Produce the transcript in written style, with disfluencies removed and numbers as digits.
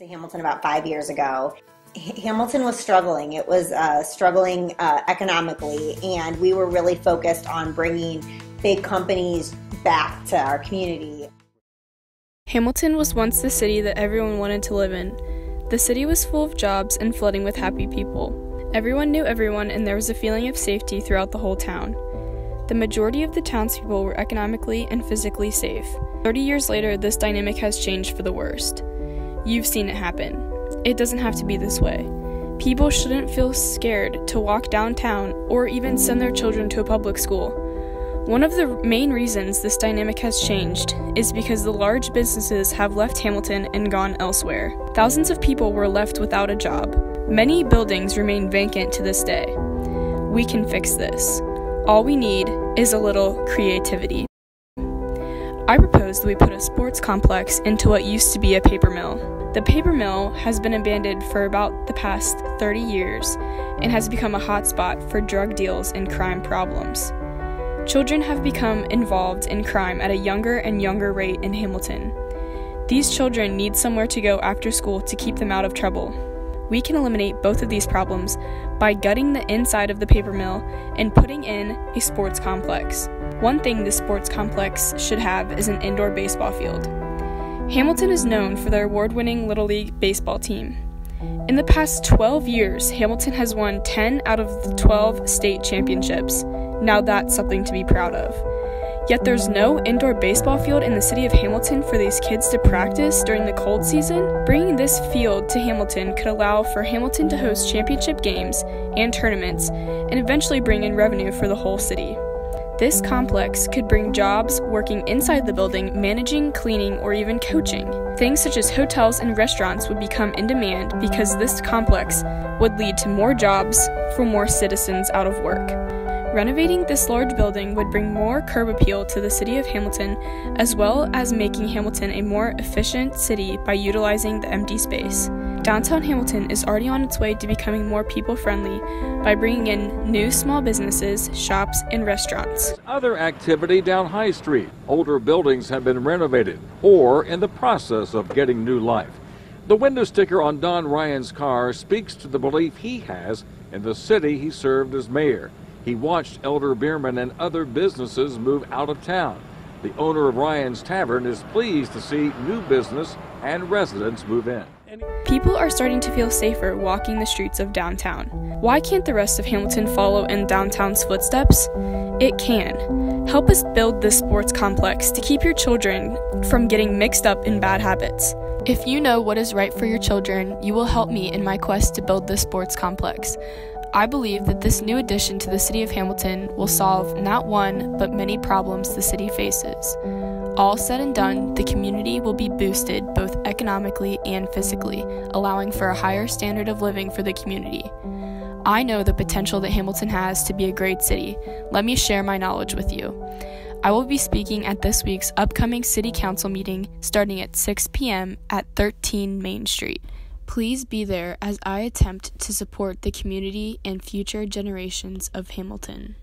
to Hamilton about 5 years ago. Hamilton was struggling. It was struggling economically, and we were really focused on bringing big companies back to our community. Hamilton was once the city that everyone wanted to live in. The city was full of jobs and flooding with happy people. Everyone knew everyone, and there was a feeling of safety throughout the whole town. The majority of the townspeople were economically and physically safe. 30 years later, this dynamic has changed for the worst. You've seen it happen. It doesn't have to be this way. People shouldn't feel scared to walk downtown or even send their children to a public school. One of the main reasons this dynamic has changed is because the large businesses have left Hamilton and gone elsewhere. Thousands of people were left without a job. Many buildings remain vacant to this day. We can fix this. All we need is a little creativity. I propose that we put a sports complex into what used to be a paper mill. The paper mill has been abandoned for about the past 30 years and has become a hotspot for drug deals and crime problems. Children have become involved in crime at a younger and younger rate in Hamilton. These children need somewhere to go after school to keep them out of trouble. We can eliminate both of these problems by gutting the inside of the paper mill and putting in a sports complex. One thing this sports complex should have is an indoor baseball field. Hamilton is known for their award-winning Little League baseball team. In the past 12 years, Hamilton has won 10 out of the 12 state championships. Now that's something to be proud of. Yet there's no indoor baseball field in the city of Hamilton for these kids to practice during the cold season. Bringing this field to Hamilton could allow for Hamilton to host championship games and tournaments and eventually bring in revenue for the whole city. This complex could bring jobs working inside the building, managing, cleaning, or even coaching. Things such as hotels and restaurants would become in demand because this complex would lead to more jobs for more citizens out of work. Renovating this large building would bring more curb appeal to the city of Hamilton, as well as making Hamilton a more efficient city by utilizing the empty space. Downtown Hamilton is already on its way to becoming more people-friendly by bringing in new small businesses, shops, and restaurants. Other activity down High Street. Older buildings have been renovated or in the process of getting new life. The window sticker on Don Ryan's car speaks to the belief he has in the city he served as mayor. He watched Elder Bierman and other businesses move out of town. The owner of Ryan's Tavern is pleased to see new business and residents move in. People are starting to feel safer walking the streets of downtown. Why can't the rest of Hamilton follow in downtown's footsteps? It can. Help us build this sports complex to keep your children from getting mixed up in bad habits. If you know what is right for your children, you will help me in my quest to build this sports complex. I believe that this new addition to the city of Hamilton will solve not one, but many problems the city faces. All said and done, the community will be boosted both economically and physically, allowing for a higher standard of living for the community. I know the potential that Hamilton has to be a great city. Let me share my knowledge with you. I will be speaking at this week's upcoming City Council meeting starting at 6 p.m. at 13 Main Street. Please be there as I attempt to support the community and future generations of Hamilton.